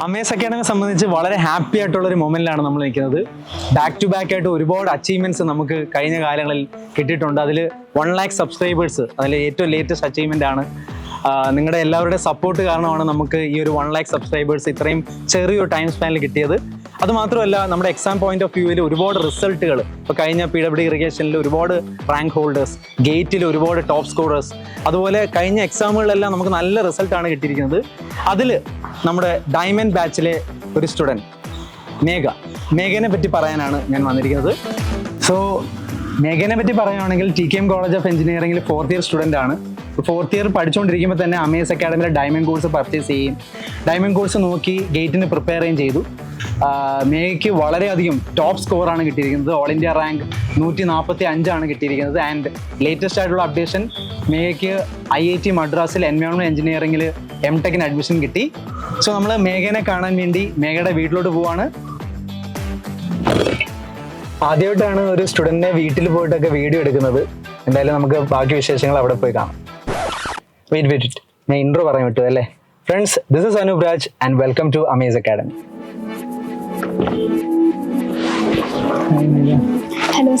Amaze അക്കാഡമിയെ സംബന്ധിച്ച് വളരെ happy ആയിട്ടുള്ള ഒരു മൊമെന്റിലാണ് നമ്മൾ നിൽക്കുന്നത്. ബാക്ക് ടു ബാക്ക് ആയിട്ട് ഒരുപാട് അച്ചീവ്മെന്റ്സ് നമുക്ക് കഴിഞ്ഞ കാലങ്ങളിൽ കിട്ടിയിട്ടുണ്ട്. അതിൽ 1 lakh സബ്സ്ക്രൈബേഴ്സ് അതിൽ ഏറ്റവും ലേറ്റസ്റ്റ് അച്ചീവ്മെന്റ് ആണ്. നിങ്ങളുടെ എല്ലാവരുടെ സപ്പോർട്ട് കാരണമാണ് നമുക്ക് ഈ ഒരു 1 lakh സബ്സ്ക്രൈബേഴ്സ് ഇത്രയും ചെറിയൊരു ടൈം സ്പാനിൽ കിട്ടിയത്. അതുമാത്രമല്ല, നമ്മുടെ എക്സാം പോയിന്റ് ഓഫ് വ്യൂവിൽ ഒരുപാട് റിസൾട്ടുകൾ, ഇപ്പോൾ കഴിഞ്ഞ PWD ഇറിഗേഷനിൽ ഒരുപാട് റാങ്ക് ഹോൾഡേഴ്സ്, ഗേറ്റിൽ ഒരുപാട് ടോപ്പ് സ്കോറേഴ്സ്, അതുപോലെ കഴിഞ്ഞ എക്സാമുകളിലെല്ലാം നമുക്ക് നല്ല റിസൾട്ടാണ് കിട്ടിയിരിക്കുന്നത്. അതിൽ നമ്മുടെ ഡയമണ്ട് ബാച്ചിലെ ഒരു സ്റ്റുഡൻറ്റ് മേഘനെ പറ്റി പറയാനാണ് ഞാൻ വന്നിരിക്കുന്നത്. സോ മേഘനെ പറ്റി പറയുകയാണെങ്കിൽ TKM കോളേജ് ഓഫ് എഞ്ചിനീയറിംഗിൽ 4th ഇയർ സ്റ്റുഡൻ്റ് ആണ്. 4th ഇയർ പഠിച്ചുകൊണ്ടിരിക്കുമ്പോൾ തന്നെ അമേസ് അക്കാഡമിയിലെ ഡയമണ്ട് കോഴ്സ് പർച്ചേസ് ചെയ്യും. ഡയമണ്ട് കോഴ്സ് നോക്കി ഗേറ്റിന് പ്രിപ്പയറുകയും ചെയ്തു. മേഘയ്ക്ക് വളരെയധികം ടോപ്പ് സ്കോറാണ് കിട്ടിയിരിക്കുന്നത്. ഓൾ ഇന്ത്യ റാങ്ക് 145 കിട്ടിയിരിക്കുന്നത്. ആൻഡ് ലേറ്റസ്റ്റ് ആയിട്ടുള്ള അപ്ഡേഷൻ, മേഘയ്ക്ക് IIT മദ്രാസിൽ എൻവയോൺമെൻറ്റ് എഞ്ചിനീയറിംഗിൽ MTechന് അഡ്മിഷൻ കിട്ടി. സോ നമ്മൾ മേഘനെ കാണാൻ വേണ്ടി മേഘയുടെ വീട്ടിലോട്ട് പോവാണ്. ആദ്യമായിട്ടാണ് ഒരു സ്റ്റുഡൻറ്റിനെ വീട്ടിൽ പോയിട്ടൊക്കെ വീഡിയോ എടുക്കുന്നത്. എന്തായാലും നമുക്ക് ബാക്കി വിശേഷങ്ങൾ അവിടെ പോയി കാണാം. വെയിറ്റ് ഞാൻ ഇൻട്രോ പറയാൻ പറ്റുമോ അല്ലേ? Friends, this is Anoop Raj and welcome to Amaze academy. Hello.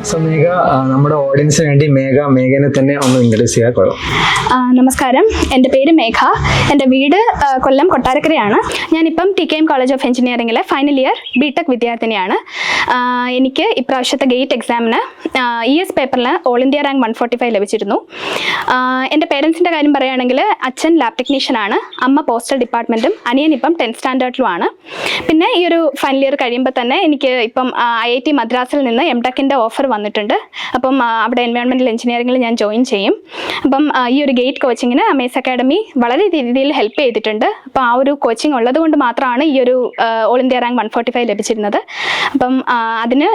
So Megha, നമ്മുടെ ഓഡിയൻസിന് വേണ്ടി മേഘനെ തന്നെ ഒന്ന് ഇൻട്രൊഡ്യൂസ് ചെയ്യാൻ കൊള്ളാം. നമസ്കാരം, എൻ്റെ പേര് മേഘ. എൻ്റെ വീട് കൊല്ലം കൊട്ടാരക്കരയാണ്. ഞാനിപ്പം TKM കോളേജ് ഓഫ് എഞ്ചിനീയറിംഗിലെ ഫൈനൽ ഇയർ BTech വിദ്യാർത്ഥിനിയാണ്. എനിക്ക് ഇപ്രാവശ്യത്തെ ഗേറ്റ് എക്സാമിന് ES പേപ്പറിൽ ഓൾ ഇന്ത്യ റാങ്ക് 145 ലഭിച്ചിരുന്നു. എൻ്റെ പേരൻസിൻ്റെ കാര്യം പറയുകയാണെങ്കിൽ, അച്ഛൻ ലാബ് ടെക്നീഷ്യനാണ്, അമ്മ പോസ്റ്റൽ ഡിപ്പാർട്ട്മെൻറ്റും, അനിയൻ ഇപ്പം 10th സ്റ്റാൻഡേർഡിലുമാണ്. പിന്നെ ഈ ഒരു ഫൈനൽ ഇയർ കഴിയുമ്പോൾ തന്നെ എനിക്ക് ഇപ്പം IIT മദ്രാസിൽ നിന്ന് MTechൻ്റെ ഓഫർ വന്നിട്ടുണ്ട്. അപ്പം അവിടെ എൻവയോൺമെൻറ്റൽ എഞ്ചിനീയറിംഗിൽ ഞാൻ ജോയിൻ ചെയ്യും. അപ്പം ഈ ഒരു ഗേറ്റ് കോച്ചിങ്ങിന് അമേസ് അക്കാഡമി വളരെ രീതിയിൽ ഹെൽപ്പ് ചെയ്തിട്ടുണ്ട്. അപ്പോൾ ആ ഒരു കോച്ചിങ് ഉള്ളത് കൊണ്ട് മാത്രമാണ് ഈ ഒരു ഓൾ ഇന്ത്യ റാങ്ക് 145 ലഭിച്ചിരുന്നത്. അപ്പം അതിന്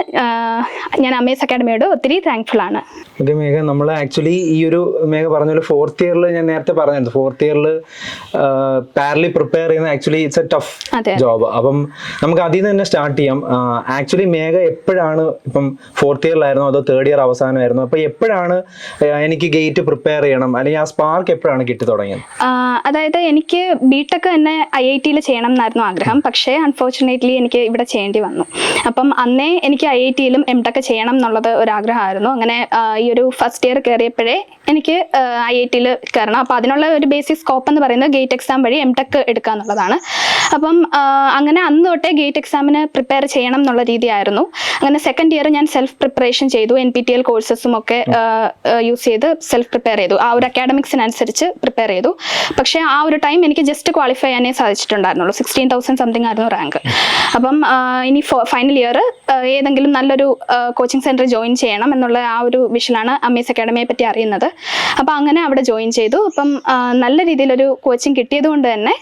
ഞാൻ അമേസ് അക്കാഡമിയോട് ഒത്തിരി താങ്ക്ഫുൾ ആണ്. ഓക്കെ മേഘ, നമ്മൾ ആക്ച്വലി ഈ ഒരു മേഘ പറഞ്ഞ പോലെ 4th ഇയറിൽ ഞാൻ നേരത്തെ പറഞ്ഞിരുന്നു, 4th ഇയറിൽ പാരലി പ്രിപ്പയർ ചെയ്യുന്ന actually it's A tough job. അപ്പം നമുക്ക് അതിൽ നിന്ന് തന്നെ സ്റ്റാർട്ട് ചെയ്യാം. ആക്ച്വലി മേഘ എപ്പോഴാണ്, ഇപ്പം 4th ഇയറിലായിരുന്നു അതോ 3rd ഇയർ അവസാനമായിരുന്നു, അപ്പോൾ എപ്പോഴാണ് എനിക്ക് ഗേറ്റ് പ്രിപ്പയർ ചെയ്യണം, അല്ലെങ്കിൽ ആ സ്പാർക്ക് എപ്പോഴാണ് കിട്ടി തുടങ്ങിയത്? അതായത് എനിക്ക് BTech തന്നെ IITയിൽ ചെയ്യണം എന്നായിരുന്നു ആഗ്രഹം. പക്ഷേ അൺഫോർച്ചുനേറ്റ്ലി എനിക്ക് ഇവിടെ ചെയ്യേണ്ടി വന്നു. അപ്പം അന്നേ എനിക്ക് IITയിലും MTech ചെയ്യണം എന്നുള്ളത് ഒരാഗ്രഹമായിരുന്നു. അങ്ങനെ ഈ ഒരു ഫസ്റ്റ് ഇയർ കയറിയപ്പോഴേ എനിക്ക് IITയിൽ കയറണം. അപ്പോൾ അതിനുള്ള ഒരു ബേസിക് സ്കോപ്പ് എന്ന് പറയുന്നത് ഗേറ്റ് എക്സാം വഴി MTech എടുക്കുക എന്നുള്ളതാണ്. അപ്പം അങ്ങനെ അന്ന് തൊട്ടേ ഗേറ്റ് എക്സാമിന് പ്രിപ്പയർ ചെയ്യണം എന്നുള്ള രീതിയായിരുന്നു. അങ്ങനെ 2nd ഇയർ ഞാൻ സെൽഫ് പ്രിപ്പറേഷൻ ചെയ്തു. NPTEL കോഴ്സസും ഒക്കെ യൂസ് ചെയ്ത് സെൽഫ് പ്രിപ്പയർ ചെയ്തു. ആ ഒരു അക്കാഡമിക്സിനനുസരിച്ച് പ്രിപ്പയർ ചെയ്തു. പക്ഷേ ആ ഒരു ടൈം എനിക്ക് ജസ്റ്റ് ക്വാളിഫൈ ചെയ്യാനേ സാധിച്ചിട്ടുണ്ടായിരുന്നുള്ളൂ. 16,000 സംതിങ് ആയിരുന്നു റാങ്ക്. അപ്പം ഇനി ഫൈനൽ ഇയർ ഏതെങ്കിലും നല്ലൊരു കോച്ചിങ് സെൻറ്റർ ജോയിൻ ചെയ്യണം എന്നുള്ള ആ ഒരു വിഷനിലാണ് അമേസ് അക്കാഡമിയെ പറ്റി അറിയുന്നത്. അപ്പം അങ്ങനെ അവിടെ ജോയിൻ ചെയ്തു. അപ്പം നല്ല രീതിയിലൊരു കോച്ചിങ് കിട്ടിയത് കൊണ്ട് തന്നെ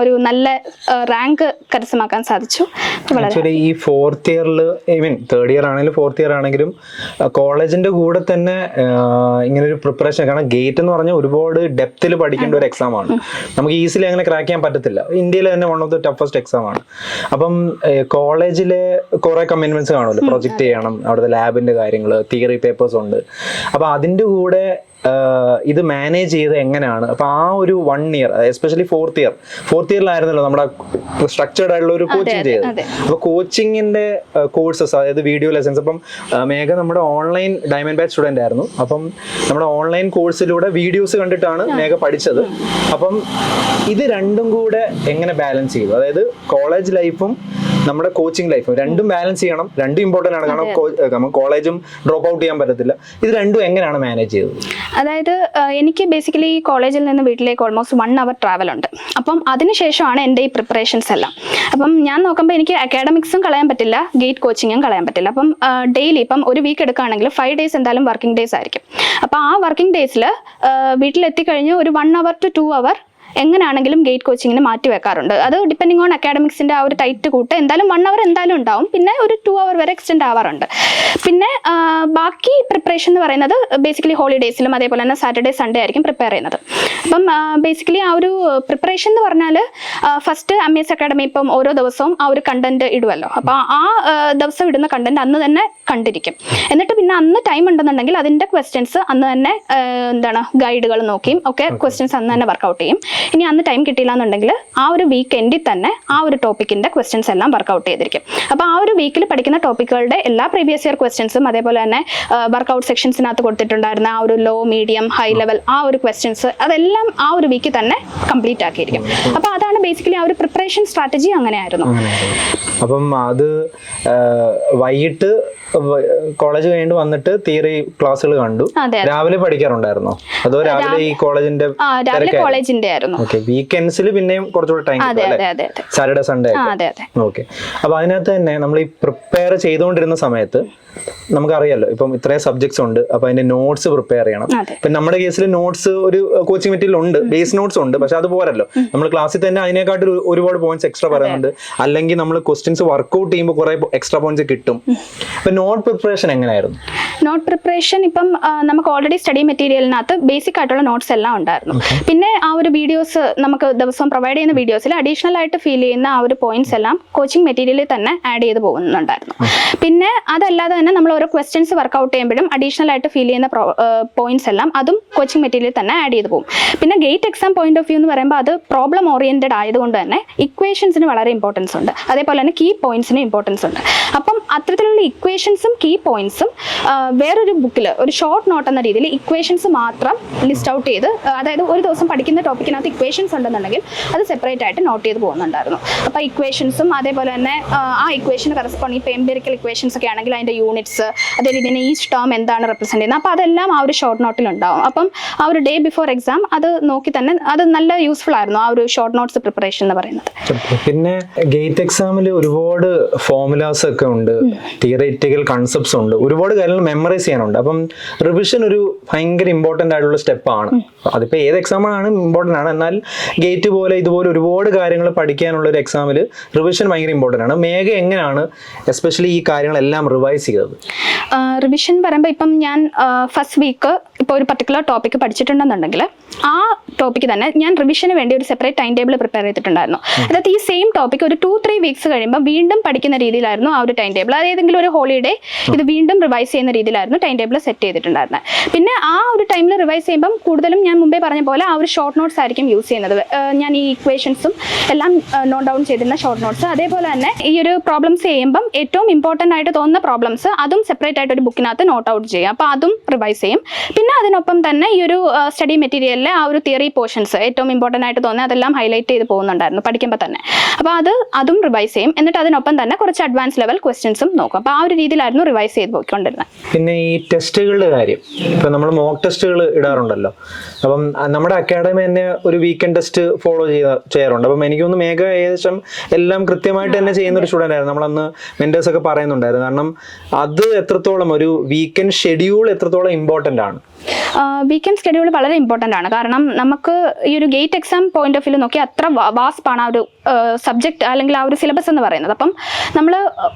ഒരു നല്ല റാങ്ക് കരസ്ഥമാക്കാൻ സാധിച്ചു. ആക്ച്വലി ഈ 4th ഇയറിൽ, ഐ മീൻ 3rd ഇയർ ആണെങ്കിലും 4th ഇയർ ആണെങ്കിലും കോളേജിന്റെ കൂടെ തന്നെ ഇങ്ങനെ ഒരു പ്രിപ്പറേഷൻ, കാരണം ഗേറ്റ് എന്ന് പറഞ്ഞാൽ ഒരുപാട് ഡെപ്തിൽ പഠിക്കേണ്ട ഒരു എക്സാം ആണ്. നമുക്ക് ഈസിലി അങ്ങനെ ക്രാക്ക് ചെയ്യാൻ പറ്റത്തില്ല. ഇന്ത്യയിലെ തന്നെ one of the toughest exam ആണ്. അപ്പം കോളേജിലെ കുറെ കമ്മിറ്റ്മെന്റ്സ് കാണുമല്ലോ, പ്രൊജക്ട് ചെയ്യണം, അവിടുത്തെ ലാബിന്റെ കാര്യങ്ങൾ, തിയറി പേപ്പേഴ്സ് ഉണ്ട്. അപ്പൊ അതിന്റെ കൂടെ ഇത് മാനേജ് ചെയ്ത് എങ്ങനെയാണ്? അപ്പൊ ആ ഒരു 1 ഇയർ, എസ്പെഷ്യലി 4th ഇയറിലായിരുന്നല്ലോ നമ്മുടെ സ്ട്രക്ചേർഡ് ആയിട്ടുള്ള ഒരു കോച്ചിങ് ചെയ്തത്. അപ്പൊ കോച്ചിങ്ങിന്റെ കോഴ്സസ്, അതായത് വീഡിയോ ലെസൺസ്, അപ്പം മേഘ നമ്മുടെ ഓൺലൈൻ ഡയമണ്ട് ബാച്ച് സ്റ്റുഡന്റ് ആയിരുന്നു. അപ്പം നമ്മുടെ ഓൺലൈൻ കോഴ്സിലൂടെ വീഡിയോസ് കണ്ടിട്ടാണ് മേഘ പഠിച്ചത്. അപ്പം ഇത് രണ്ടും കൂടെ എങ്ങനെ ബാലൻസ് ചെയ്തു? അതായത് കോളേജ് ലൈഫും നമ്മുടെ കോച്ചിങ് ലൈഫും രണ്ടും ബാലൻസ് ചെയ്യണം. രണ്ടും ഇമ്പോർട്ടൻ്റ് ആണ്, കാരണം നമുക്ക് കോളേജും ഡ്രോപ്പ് ഔട്ട് ചെയ്യാൻ പറ്റത്തില്ല. ഇത് രണ്ടും എങ്ങനെയാണ് മാനേജ് ചെയ്തത്? അതായത് എനിക്ക് ബേസിക്കലി കോളേജിൽ നിന്ന് വീട്ടിലേക്ക് ഓൾമോസ്റ്റ് 1 hour ട്രാവൽ ഉണ്ട്. അപ്പം അതിനുശേഷമാണ് എൻ്റെ ഈ പ്രിപ്പറേഷൻസ് എല്ലാം. അപ്പം ഞാൻ നോക്കുമ്പോൾ എനിക്ക് അക്കാഡമിക്സും കളയാൻ പറ്റില്ല, ഗേറ്റ് കോച്ചിങ്ങും കളയാൻ പറ്റില്ല. അപ്പം ഡെയിലി ഇപ്പം ഒരു വീക്ക് എടുക്കുകയാണെങ്കിൽ 5 days എന്തായാലും വർക്കിംഗ് ഡേയ്സ് ആയിരിക്കും. അപ്പോൾ ആ വർക്കിംഗ് ഡേയ്സിൽ വീട്ടിലെത്തിക്കഴിഞ്ഞ് ഒരു 1 hour to 2 hour എങ്ങനെയാണെങ്കിലും ഗേറ്റ് കോച്ചിങ്ങിന് മാറ്റി വെക്കാറുണ്ട്. അത് ഡിപ്പെൻഡിങ് ഓൺ അക്കാഡമിക്സിന്റെ ആ ഒരു ടൈറ്റ് കൂട്ട് എന്തായാലും 1 hour എന്തായാലും ഉണ്ടാവും, പിന്നെ ഒരു 2 hour വരെ എക്സ്റ്റെൻഡ് ആവാറുണ്ട്. പിന്നെ ബാക്കി പ്രിപ്പറേഷൻ എന്ന് പറയുന്നത് ബേസിക്കലി ഹോളിഡേയ്സിലും അതേപോലെ തന്നെ സാറ്റർഡേ സൺഡേ ആയിരിക്കും പ്രിപ്പയർ ചെയ്യുന്നത്. അപ്പം ബേസിക്കലി ആ ഒരു പ്രിപ്പറേഷൻ എന്ന് പറഞ്ഞാൽ ഫസ്റ്റ് MES അക്കാഡമി ഇപ്പം ഓരോ ദിവസവും ആ ഒരു കണ്ടന്റ് ഇടുമല്ലോ. അപ്പോൾ ആ ദിവസം ഇടുന്ന കണ്ടന്റ് അന്ന് തന്നെ കണ്ടിരിക്കും. എന്നിട്ട് പിന്നെ അന്ന് ടൈം ഉണ്ടെന്നുണ്ടെങ്കിൽ അതിന്റെ ക്വസ്റ്റ്യൻസ് അന്ന് തന്നെ ഗൈഡുകൾ നോക്കിയും ഒക്കെ ക്വസ്റ്റ്യൻസ് അന്ന് തന്നെ വർക്കൗട്ട് ചെയ്യും. ഇനി അന്ന് ടൈം കിട്ടിയില്ല എന്നുണ്ടെങ്കിൽ ആ ഒരു വീക്ക് എൻഡിൽ തന്നെ ആ ഒരു ടോപ്പിക്കിന്റെ ക്വസ്റ്റ്യൻസ് എല്ലാം വർക്കൗട്ട് ചെയ്തിരിക്കും. അപ്പോൾ ആ ഒരു വീക്കിൽ പഠിക്കുന്ന ടോപ്പിക്കുകളുടെ എല്ലാ പ്രീവിയസ് ഇയർ ക്വസ്റ്റ്യൻസും അതേപോലെ തന്നെ വർക്കൗട്ട് സെക്ഷൻസിനകത്ത് കൊടുത്തിട്ടുണ്ടായിരുന്ന ആ ഒരു ലോ, മീഡിയം, ഹൈ ലെവൽ ആ ഒരു ക്വസ്റ്റ്യൻസ് അതെല്ലാം ആ ഒരു വീക്കിൽ തന്നെ കംപ്ലീറ്റ് ആക്കിയിരിക്കും. അപ്പോൾ അതാണ് ബേസിക്കലി ആ ഒരു പ്രിപ്പറേഷൻ സ്ട്രാറ്റജി അങ്ങനെയായിരുന്നു. അപ്പം അത് വൈകിട്ട് കോളേജ് കഴിഞ്ഞിട്ട് വന്നിട്ട് തിയറി ക്ലാസ്സുകൾ കണ്ടു. രാവിലെ പഠിക്കാറുണ്ടായിരുന്നോ അതോ രാവിലെ ഈ കോളേജിന്റെ കോളേജിന്റെ ആയിരുന്നു? വീക്കെൻഡ്സിൽ പിന്നെയും കുറച്ചുകൂടെ ടൈം സാറ്റർഡേ സൺഡേ. ഓക്കെ. അപ്പൊ അതിനകത്ത് തന്നെ നമ്മൾ ഈ പ്രിപ്പയർ ചെയ്തുകൊണ്ടിരുന്ന സമയത്ത് നമുക്കറിയാലോ ഇപ്പം ഇത്രയും സബ്ജക്ട്സ് ഉണ്ട്, അപ്പൊ അതിന്റെ നോട്ട്സ് പ്രിപ്പയർ ചെയ്യണം. ഇപ്പൊ നമ്മുടെ കേസിൽ നോട്ട്സ് ഒരു കോച്ചിങ് മെറ്റീരിയൽ ഉണ്ട്, ബേസ് നോട്ട്സ് ഉണ്ട്, പക്ഷെ അത് പോരല്ലോ. നമ്മൾ ക്ലാസ്സിൽ തന്നെ അതിനെക്കാട്ടിൽ ഒരുപാട് പോയിന്റ്സ് എക്സ്ട്രാ പറയുന്നുണ്ട്, അല്ലെങ്കിൽ നമ്മൾ ക്വസ്റ്റ്യൻസ് വർക്ക്ഔട്ട് ചെയ്യുമ്പോൾ കുറെ എക്സ്ട്രാ പോയിന്റ്സ് കിട്ടും. അപ്പൊ നോട്ട് പ്രിപ്പറേഷൻ എങ്ങനെയായിരുന്നു? നോട്ട് പ്രിപ്പറേഷൻ ഇപ്പം നമുക്ക് ഓൾറെഡി സ്റ്റഡി മെറ്റീരിയലിനകത്ത് ബേസിക് ആയിട്ടുള്ള നോട്ട്സ് എല്ലാം ഉണ്ടായിരുന്നു. പിന്നെ ആ ഒരു വീഡിയോസ് നമുക്ക് ദിവസവും പ്രൊവൈഡ് ചെയ്യുന്ന വീഡിയോസിൽ അഡീഷണൽ ആയിട്ട് ഫീൽ ചെയ്യുന്ന ആ ഒരു പോയിന്റ്സ് എല്ലാം കോച്ചിങ് മെറ്റീരിയലിൽ തന്നെ ആഡ് ചെയ്ത് പോകുന്നുണ്ടായിരുന്നു. പിന്നെ അതല്ലാതെ തന്നെ നമ്മൾ ഓരോ ക്വസ്റ്റ്യൻസ് വർക്ക്ഔട്ട് ചെയ്യുമ്പോഴും അഡീഷണൽ ആയിട്ട് ഫീൽ ചെയ്യുന്ന പോയിന്റ്സ് എല്ലാം അതും കോച്ചിങ് മെറ്റീരിയലിൽ തന്നെ ആഡ് ചെയ്ത് പോകും. പിന്നെ gate exam point of view എന്ന് പറയുമ്പോൾ അത് പ്രോബ്ലം ഓറിയന്റഡ് ആയതുകൊണ്ട് തന്നെ ഇക്വേഷൻസിന് വളരെ ഇമ്പോർട്ടൻസ് ഉണ്ട്, അതേപോലെ തന്നെ കീ പോയിന്റ്സിന് ഇമ്പോർട്ടൻസ് ഉണ്ട്. അപ്പം അത്തരത്തിലുള്ള ഇക്വേഷൻസും കീ പോയിന്റ്സും വേറൊരു ബുക്കിൽ ഒരു ഷോർട്ട് നോട്ട് എന്ന രീതിയിൽ ഇക്വേഷൻസ് മാത്രം ലിസ്റ്റ് ഔട്ട് ചെയ്ത്, അതായത് ഒരു ദിവസം പഠിക്കുന്ന ടോപ്പിക്കിനകത്ത് ഇക്വേഷൻസ് ഉണ്ടെന്നുണ്ടെങ്കിൽ അത് സെപ്പറേറ്റ് ആയിട്ട് നോട്ട് ചെയ്ത് പോകുന്നുണ്ടായിരുന്നു. അപ്പോൾ ഇക്വേഷൻസും അതേപോലെ തന്നെ ആ ഇക്വേഷന് കറസ്പോണ്ട് ഇപ്പോൾ എംപിരിക്കൽ ഇക്വേഷൻസ് ഒക്കെ ആണെങ്കിൽ അതിൻ്റെ യൂണിറ്റ്സ്, അതായത് ഇതിന് ഈച്ച് ടേം എന്താണ് റെപ്രസെന്റ് ചെയ്യുന്നത്, അപ്പോൾ അതെല്ലാം ആ ഒരു ഷോർട്ട് നോട്ടിൽ ഉണ്ടാവും. അപ്പം ആ ഒരു ഡേ ബിഫോർ എക്സാം അത് നോക്കി തന്നെ അത് നല്ല യൂസ്ഫുൾ ആയിരുന്നു ആ ഒരു ഷോർട്ട് നോട്ട്സ് പ്രിപ്പറേഷൻ എന്ന് പറയുന്നത്. പിന്നെ ഗേറ്റ് എക്സാമിൽ ഒരുപാട് ഫോർമുലാസ് ഒക്കെ ഉണ്ട്, തിയറിറ്റിക്കൽ കൺസെപ്റ്റ്സ് ഉണ്ട്, ഒരുപാട് കാര്യങ്ങൾ മെമ്മറൈസ് ചെയ്യാനുണ്ട്. അപ്പം റിവിഷൻ ഒരു ഭയങ്കര ഇമ്പോർട്ടൻ്റ് ആയിട്ടുള്ള സ്റ്റെപ്പാണ്. അതിപ്പോൾ ഏത് എക്സാമാണ് ഇമ്പോർട്ടൻ്റ് ആണ്, എന്നാൽ ഗേറ്റ് പോലെ ഇതുപോലെ ഒരുപാട് കാര്യങ്ങൾ പഠിക്കാനുള്ള ഒരു എക്സാമിൽ റിവിഷൻ ഭയങ്കര ഇമ്പോർട്ടൻ്റ് ആണ്. മേഘ എങ്ങനെയാണ് എസ്പെഷ്യലി ഈ കാര്യങ്ങളെല്ലാം റിവൈസ് ചെയ്തത്? റിവിഷൻ പറയുമ്പോൾ ഇപ്പം ഞാൻ ഫസ്റ്റ് വീക്ക് ഇപ്പോൾ ഒരു പർട്ടിക്കുലർ ടോപ്പിക്ക് പഠിച്ചിട്ടുണ്ടെന്നുണ്ടെങ്കിൽ ആ ടോപ്പിക്ക് തന്നെ ഞാൻ റിവിഷന് വേണ്ടി ഒരു സെപ്പറേറ്റ് ടൈം ടേബിൾ പ്രിപ്പയർ ചെയ്തിട്ടുണ്ടായിരുന്നു. അതായത് ഈ സെയിം ടോപ്പിക്ക് ഒരു 2-3 വീക്സ് കഴിയുമ്പോൾ വീണ്ടും പഠിക്കുന്ന രീതിയിലായിരുന്നു ആ ഒരു ടൈം ടേബിൾ. അത് ഏതെങ്കിലും ഒരു ഹോളിഡേ ഇത് വീണ്ടും റിവൈസ് ചെയ്യുന്ന രീതിയിലായിരുന്നു ടൈം ടേബിൾ സെറ്റ് ചെയ്തിട്ടുണ്ടായിരുന്നത്. പിന്നെ ആ ഒരു ടൈമിൽ റിവൈസ് ചെയ്യുമ്പം കൂടുതലും ഞാൻ മുമ്പേ പറഞ്ഞ പോലെ ആ ഒരു ഷോർട്ട് നോട്ട്സ് ആയിരിക്കും യൂസ് ചെയ്യുന്നത്. ഞാൻ ഈ ഇക്വേഷൻസും എല്ലാം നോട്ട് ഡൗൺ ചെയ്തിരുന്ന ഷോർട്ട് നോട്ട്സ്, അതേപോലെ തന്നെ ഈ ഒരു പ്രോബ്ലംസ് ചെയ്യുമ്പം ഏറ്റവും ഇമ്പോർട്ടൻ്റ് ആയിട്ട് തോന്നുന്ന പ്രോബ്ലംസ് അതും സെപ്പറേറ്റ് ആയിട്ട് ഒരു ബുക്കിനകത്ത് നോട്ട് ഔട്ട് ചെയ്യും. അപ്പോൾ അതും റിവൈസ് ചെയ്യും. പിന്നെ അതിനൊപ്പം തന്നെ ഈ ഒരു സ്റ്റഡി മെറ്റീരിയലിലെ ആ ഒരു തിയറി പോർഷൻസ് ഏറ്റവും ഇമ്പോർട്ടൻ്റ് ആയിട്ട് തോന്നുന്നത് അതെല്ലാം ഹൈലൈറ്റ് ചെയ്ത് പോകുന്നുണ്ടായിരുന്നു പഠിക്കുമ്പോൾ തന്നെ. അപ്പോൾ അതും റിവൈസ് ചെയ്യും. എന്നിട്ട് അതിനൊപ്പം തന്നെ കുറച്ച് അഡ്വാൻസ് ലെവൽ ക്വസ്റ്റ്യൻസും നോക്കും. അപ്പോൾ ആ ഒരു രീതിയിലായിരുന്നു റിവൈസ് ചെയ്ത് പോയിക്കൊണ്ടിരുന്നത്. പിന്നെ ഈ ടെസ്റ്റുകളുടെ കാര്യം, ഇപ്പം നമ്മൾ മോക്ക് ടെസ്റ്റുകൾ ഇടാറുണ്ടല്ലോ. അപ്പം നമ്മുടെ അക്കാഡമി തന്നെ ഒരു വീക്കെൻഡ് ടെസ്റ്റ് ഫോളോ ചെയ്യാറുണ്ട്. അപ്പം എനിക്കൊന്ന് മേഘ ഏകദേശം എല്ലാം കൃത്യമായിട്ട് തന്നെ ചെയ്യുന്ന ഒരു സ്റ്റുഡൻ്റ് ആയിരുന്നു. നമ്മളന്ന് മെന്റേഴ്സ് ഒക്കെ പറയുന്നുണ്ടായിരുന്നു. കാരണം അത് എത്രത്തോളം ഒരു വീക്കെൻഡ് ഷെഡ്യൂൾ എത്രത്തോളം ഇമ്പോർട്ടൻ്റ് ആണ്? വീക്കെൻഡ് ഷെഡ്യൂൾ വളരെ ഇമ്പോർട്ടൻ്റ് ആണ്. കാരണം നമുക്ക് ഈ ഒരു gate exam point of view നോക്കി അത്ര വാസ്പാണ് ആ ഒരു സബ്ജക്റ്റ് അല്ലെങ്കിൽ ആ ഒരു സിലബസ് എന്ന് പറയുന്നത്. അപ്പം നമ്മൾ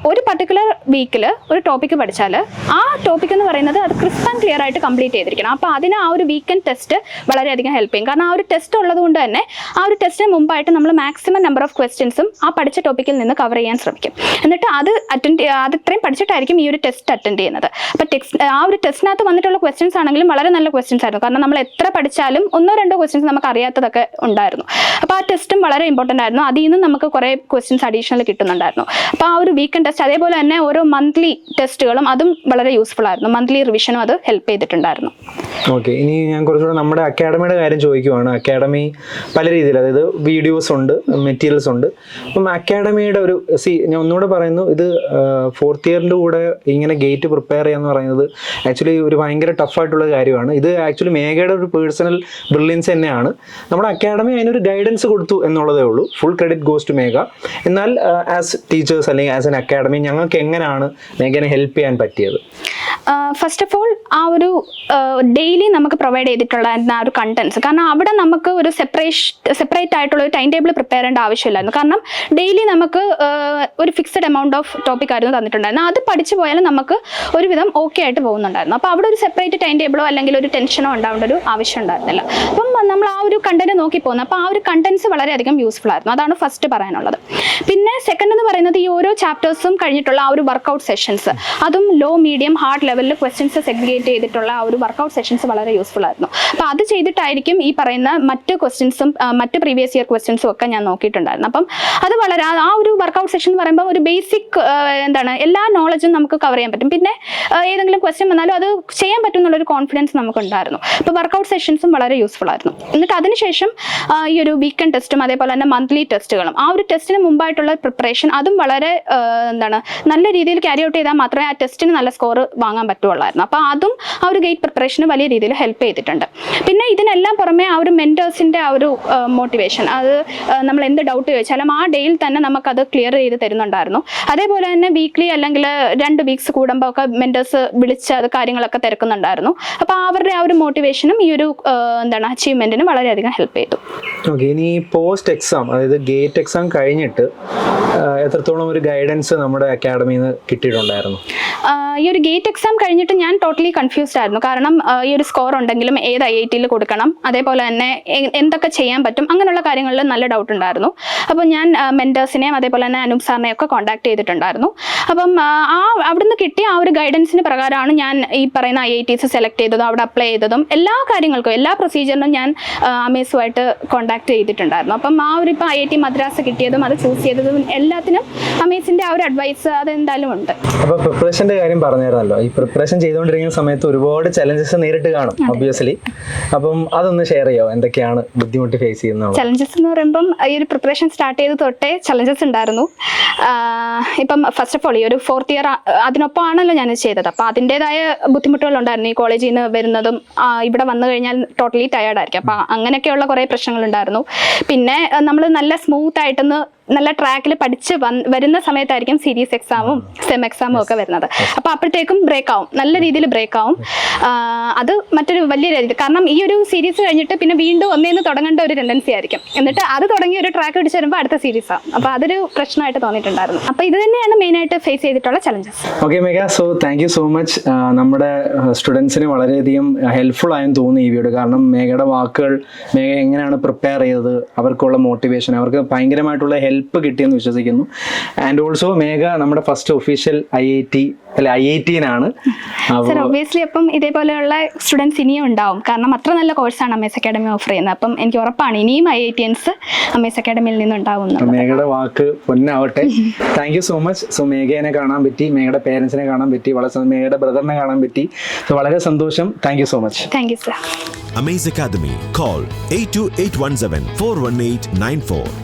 ഒരു പർട്ടിക്കുലർ വീക്കിൽ ഒരു ടോപ്പിക്ക് പഠിച്ചാൽ ആ ടോപ്പിക് എന്ന് പറയുന്നത് അത് ക്രിസ്പ് ആൻഡ് ക്ലിയർ ആയിട്ട് കംപ്ലീറ്റ് ചെയ്തിരിക്കണം. അപ്പോൾ അതിന് ആ ഒരു വീക്കെൻഡ് ടെസ്റ്റ് വളരെയധികം ഹെൽപ്പ് ചെയ്യും. കാരണം ആ ഒരു ടെസ്റ്റ് ഉള്ളത് കൊണ്ട് തന്നെ ആ ഒരു ടെസ്റ്റിന് മുമ്പായിട്ട് നമ്മൾ മാക്സിമം നമ്പർ ഓഫ് ക്വസ്റ്റ്യൻസും ആ പഠിച്ച ടോപ്പിക്കിൽ നിന്ന് കവർ ചെയ്യാൻ ശ്രമിക്കും. എന്നിട്ട് അത് ഇത്രയും പഠിച്ചിട്ടായിരിക്കും ഈ ഒരു ടെസ്റ്റ് അറ്റൻഡ് ചെയ്യുന്നത്. അപ്പോൾ ആ ഒരു ടെസ്റ്റിനകത്ത് വന്നിട്ടുള്ള ക്വസ്റ്റ്യൻസ് ആണെങ്കിലും വളരെ നല്ല ക്വസ്റ്റ്യൻസ് ആയിരുന്നു. കാരണം നമ്മൾ എത്ര പഠിച്ചാലും 1-2 ക്വസ്റ്റ്യൻസ് നമുക്ക് അറിയാത്തതൊക്കെ ഉണ്ടായിരുന്നു. അപ്പോൾ ആ ടെസ്റ്റും വളരെ ഇമ്പോർട്ടൻ്റ് ആയിരുന്നു. അതിൽ നിന്നും നമുക്ക് കുറേ ക്വസ്റ്റ്യൻസ് അഡീഷണൽ കിട്ടുന്നുണ്ടായിരുന്നു. അപ്പോൾ ആ ഒരു വീക്കെൻഡ് ടെസ്റ്റ്, അതേപോലെ തന്നെ ഓരോ മന്ത്ലി ടെസ്റ്റുകളും അതും വളരെ യൂസ്ഫുൾ ആയിരുന്നു. മന്ത്ലി റിവിഷനും അത് ഹെൽപ്പ് ചെയ്തിട്ടുണ്ടായിരുന്നു. ഓക്കെ, ഇനി ഞാൻ കുറച്ചുകൂടെ നമ്മുടെ അക്കാഡമിയുടെ കാര്യം ചോദിക്കുവാണ്. അക്കാഡമി പല രീതിയിൽ, അതായത് വീഡിയോസ് ഉണ്ട്, മെറ്റീരിയൽസ് ഉണ്ട്. അപ്പം അക്കാഡമിയുടെ ഒരു ഞാൻ ഒന്നുകൂടെ പറയുന്നു, ഇത് 4th ഇയറിൻ്റെ കൂടെ ഇങ്ങനെ ഗേറ്റ് പ്രിപ്പയർ ചെയ്യാന്ന് പറയുന്നത് ആക്ച്വലി ഒരു ഭയങ്കര ടഫായിട്ടുള്ള കാര്യമാണ്. ഇത് ആക്ച്വലി മേഘയുടെ ഒരു പേഴ്സണൽ ബ്രില്യൻസ് തന്നെയാണ്. നമ്മുടെ അക്കാഡമി അതിനൊരു ഗൈഡൻസ് കൊടുത്തു എന്നുള്ളതേ ഉള്ളൂ. ഫുൾ ക്രെഡിറ്റ് ഗോസ് ടു മേഘ. എന്നാൽ ആസ് ടീച്ചേഴ്സ് അല്ലെങ്കിൽ ആസ് എൻ അക്കാഡമി ഞങ്ങൾക്ക് എങ്ങനെയാണ് മേഘനെ ഹെൽപ്പ് ചെയ്യാൻ പറ്റിയത്? ഫസ്റ്റ് ഓഫ് ഓൾ ആ ഒരു ഡെയിലി നമുക്ക് പ്രൊവൈഡ് ചെയ്തിട്ടുള്ള ആ ഒരു കണ്ടന്റ്സ്, കാരണം അവിടെ നമുക്ക് ഒരു സെപ്പറേറ്റ് ആയിട്ടുള്ള ഒരു ടൈം ടേബിൾ പ്രിപ്പയർ ചെയ്യേണ്ട ആവശ്യമില്ലായിരുന്നു. കാരണം ഡെയിലി നമുക്ക് ഒരു ഫിക്സഡ് എമൗണ്ട് ഓഫ് ടോപ്പിക് ആയിരുന്നു തന്നിട്ടുണ്ടായിരുന്നു. അത് പഠിച്ചു പോയാലും നമുക്ക് ഒരുവിധം ഓക്കെ ആയിട്ട് പോകുന്നുണ്ടായിരുന്നു. അപ്പോൾ അവിടെ ഒരു സെപ്പറേറ്റ് ടൈം ടേബിളോ അല്ലെങ്കിൽ ഒരു ടെൻഷനോ ഉണ്ടാവേണ്ട ഒരു ആവശ്യം ഉണ്ടായിരുന്നില്ല. അപ്പം നമ്മൾ ആ ഒരു കണ്ടന്റ് നോക്കി പോകുന്നത്, അപ്പോൾ ആ ഒരു കണ്ടന്റ്സ് വളരെയധികം യൂസ്ഫുൾ ആയിരുന്നു. അതാണ് ഫസ്റ്റ് പറയാനുള്ളത്. പിന്നെ സെക്കൻഡ് എന്ന് പറയുന്നത് ഈ ഓരോ ചാപ്റ്റേഴ്സും കഴിഞ്ഞിട്ടുള്ള ആ ഒരു വർക്കൗട്ട് സെഷൻസ്, അതും ലോ മീഡിയം ഹാർഡ് ലെവലിൽ ക്വസ്റ്റ്യൻസ് സെഗ്രിഗേറ്റ് ചെയ്തിട്ടുള്ള ആ ഒരു വർക്കൗട്ട് സെഷൻസ് വളരെ യൂസ്ഫുൾ ആയിരുന്നു. അപ്പോൾ അത് ചെയ്തിട്ടായിരിക്കും ഈ പറയുന്ന മറ്റ് ക്വസ്റ്റ്യൻസും മറ്റ് പ്രീവിയസ് ഇയർ ക്വസ്റ്റ്യൻസും ഒക്കെ ഞാൻ നോക്കിയിട്ടുണ്ടായിരുന്നു. അപ്പം അത് വളരെ ആ ഒരു വർക്കൗട്ട് സെഷൻ എന്ന് പറയുമ്പോൾ ഒരു ബേസിക് എല്ലാ നോളജും നമുക്ക് കവർ ചെയ്യാൻ പറ്റും. പിന്നെ ഏതെങ്കിലും ക്വസ്റ്റ്യൻ വന്നാലും അത് ചെയ്യാൻ പറ്റും എന്നുള്ളൊരു കോൺഫിഡൻസ് നമുക്കുണ്ടായിരുന്നു. അപ്പോൾ വർക്കൗട്ട് സെഷൻസും വളരെ യൂസ്ഫുൾ ആയിരുന്നു. എന്നിട്ട് അതിനുശേഷം ഈ ഒരു വീക്കെൻഡ് ടെസ്റ്റും അതേപോലെ തന്നെ മന്ത്ലി ടെസ്റ്റുകളും, ആ ഒരു ടെസ്റ്റിന് മുമ്പായിട്ടുള്ള പ്രിപ്പറേഷൻ, അതും വളരെ നല്ല രീതിയിൽ ക്യാരി ഔട്ട് ചെയ്താൽ മാത്രമേ ആ ടെസ്റ്റിന് നല്ല സ്കോർ വാങ്ങാൻ പറ്റുള്ളായിരുന്നു. അപ്പോൾ അതും ആ ഒരു ഗേറ്റ് പ്രിപ്പറേഷന് വലിയ രീതിയിൽ ഹെൽപ്പ് ചെയ്തിട്ടുണ്ട്. പിന്നെ ഇതിനെല്ലാം പുറമെ ആ ഒരു മെൻറ്റേഴ്സിൻ്റെ ആ ഒരു മോട്ടിവേഷൻ, അത് നമ്മൾ എന്ത് ഡൗട്ട് ചോദിച്ചാലും ആ ഡേയിൽ തന്നെ നമുക്കത് ക്ലിയർ ചെയ്ത് തരുന്നുണ്ടായിരുന്നു. അതേപോലെ തന്നെ വീക്ക്ലി അല്ലെങ്കിൽ 2 വീക്സ് കൂടുമ്പോൾ ഒക്കെ മെൻറ്റേഴ്സ് വിളിച്ച് അത് കാര്യങ്ങളൊക്കെ തിരക്കുന്നുണ്ടായിരുന്നു. അപ്പോൾ അവരുടെ ആ ഒരു മോട്ടിവേഷനും ഈ ഒരു അച്ചീവ്മെന്റിന് വളരെയധികം ഹെൽപ്പ് ചെയ്തു. ഓക്കെ, ഇനി പോസ്റ്റ് എക്സാം, അതായത് ഗേറ്റ് എക്സാം കഴിഞ്ഞിട്ട് എത്രത്തോളം ഒരു ഗൈഡൻസ് നമ്മുടെ അക്കാഡമിയിൽ നിന്ന് കിട്ടിയിട്ടുണ്ടായിരുന്നു? ഈ ഒരു ഗേറ്റ് എക്സാം കഴിഞ്ഞിട്ട് ഞാൻ ടോട്ടലി കൺഫ്യൂസ്ഡ് ആയിരുന്നു. കാരണം ഈ ഒരു സ്കോർ ഉണ്ടെങ്കിലും ഏത് IIT-യിൽ കൊടുക്കണം, അതേപോലെ തന്നെ എന്തൊക്കെ ചെയ്യാൻ പറ്റും, അങ്ങനെയുള്ള കാര്യങ്ങളിൽ നല്ല ഡൗട്ട് ഉണ്ടായിരുന്നു. അപ്പോൾ ഞാൻ മെൻറ്റേഴ്സിനെയും അതേപോലെ തന്നെ അനൂപ് സാറിനെയും ഒക്കെ കോൺടാക്ട് ചെയ്തിട്ടുണ്ടായിരുന്നു. അപ്പം അവിടുന്ന് കിട്ടിയ ആ ഒരു ഗൈഡൻസിന് പ്രകാരമാണ് ഞാൻ ഈ പറയുന്ന IITs സെലക്ട് ചെയ്തതും അവിടെ അപ്ലൈ ചെയ്തതും എല്ലാ കാര്യങ്ങൾക്കും എല്ലാ പ്രൊസീജിയറിനും ഞാൻ അമേസുമായിട്ട് കോൺടാക്ട് ചെയ്തിട്ടുണ്ടായിരുന്നു. അപ്പം ആ ഒരു ഇപ്പോൾ IIT മദ്രാസ് കിട്ടിയതും അത് ചൂസ് ചെയ്തതും എല്ലാത്തിനും അമേസിൻ്റെ ആ ഒരു അഡ്വൈസ് അതെന്തായാലും ഉണ്ട്. അപ്പോൾ പ്രിപ്പറേഷൻ്റെ കാര്യം പറഞ്ഞായിരുന്നല്ലോ, ഈ പ്രിപ്പറേഷൻ ചെയ്തുകൊണ്ടിരിക്കുന്ന സമയത്ത് ഒരുപാട് ചലഞ്ചസ് നേരിട്ട് കാണും ഒബ്വിയസ്ലി. അപ്പം അതൊന്ന് ഷെയർ ചെയ്യാമോ, എന്തൊക്കെയാണ് ബുദ്ധിമുട്ട് ഫേസ് ചെയ്യുന്നത്? ചലഞ്ചസ് എന്ന് പറയുമ്പം ഈ ഒരു പ്രിപ്പറേഷൻ സ്റ്റാർട്ട് ചെയ്ത് തൊട്ടേ ചലഞ്ചസ് ഉണ്ടായിരുന്നു. ഇപ്പം ഫസ്റ്റ് ഓഫ് ഓൾ ഈ ഒരു 4th ഇയർ അതിനൊപ്പമാണല്ലോ ഞാൻ ചെയ്തത്. അപ്പോൾ അതിൻ്റെതായ ബുദ്ധിമുട്ടുകളുണ്ടായിരുന്നു. ഈ കോളേജിൽ നിന്ന് വരുന്നതും ഇവിടെ വന്നു കഴിഞ്ഞാൽ ടോട്ടലി ടയേർഡായിരിക്കും. അപ്പോൾ അങ്ങനെയൊക്കെയുള്ള കുറേ പ്രശ്നങ്ങളുണ്ടായിരുന്നു. പിന്നെ നമ്മൾ നല്ല സ്മൂത്ത് ആയിട്ടൊന്ന് നല്ല ട്രാക്കിൽ പഠിച്ച് വരുന്ന സമയത്തായിരിക്കും സീരീസ് എക്സാമും സെം എക്സാമും ഒക്കെ വരുന്നത്. അപ്പോൾ അപ്പോഴത്തേക്കും ബ്രേക്ക് ആവും, നല്ല രീതിയിൽ ബ്രേക്ക് ആവും. അത് മറ്റൊരു വലിയ രീതി, കാരണം ഈ ഒരു സീരീസ് കഴിഞ്ഞിട്ട് പിന്നെ വീണ്ടും ഒന്നേന്ന് തുടങ്ങേണ്ട ഒരു ടെൻഡൻസി ആയിരിക്കും. എന്നിട്ട് അത് തുടങ്ങി ഒരു ട്രാക്ക് പിടിച്ച് വരുമ്പോൾ അടുത്ത സീരീസ് ആവും. അപ്പോൾ അതൊരു പ്രശ്നമായിട്ട് തോന്നിയിട്ടുണ്ടായിരുന്നു. അപ്പോൾ ഇത് തന്നെയാണ് മെയിനായിട്ട് ഫേസ് ചെയ്തിട്ടുള്ള challenges. Okay Megha, so thank you so much. നമ്മുടെ സ്റ്റുഡൻസിന് വളരെയധികം ഹെൽപ്ഫുൾ ആയെന്ന് തോന്നി ഈ വീഡിയോ. കാരണം മേഘയുടെ വാക്കുകൾ, മേഘ എങ്ങനെയാണ് പ്രിപ്പയർ ചെയ്തത്, അവർക്കുള്ള മോട്ടിവേഷൻ, അവർക്ക് ഭയങ്കരമായിട്ടുള്ള ഹെൽപ്പ് കിട്ടിയെന്ന് വിശ്വസിക്കുന്നു. ആൻഡ് ഓൾസോ മേഘ നമ്മുടെ ഫസ്റ്റ് ഒഫീഷ്യൽ IIT-നാണ്. ഒബ്വിയസ്ലി അപ്പം ഇതേപോലെയുള്ള സ്റ്റുഡൻസ് ഇനിയും ഉണ്ടാവും, കാരണം അത്ര നല്ല കോഴ്സാണ് അമേസ് അക്കാഡമി ഓഫർ ചെയ്യുന്നത്. അപ്പം എനിക്ക് ഉറപ്പാണ് ഇനിയും IITians അമേസ് അക്കാഡമിയിൽ നിന്നുണ്ടാവും. മേഘയുടെ വാക്ക് പൊന്നാവട്ടെ. Thank you so much. So മേഘയെ കാണാൻ പറ്റി, മേഘയുടെ പേരൻസിനെ കാണാൻ പറ്റി, മേഘയുടെ ബ്രദറിനെ കാണാൻ പറ്റി. സോ വളരെ സന്തോഷം. Thank you so much. Thank you sir. Amaze Academy. Call 8281741894.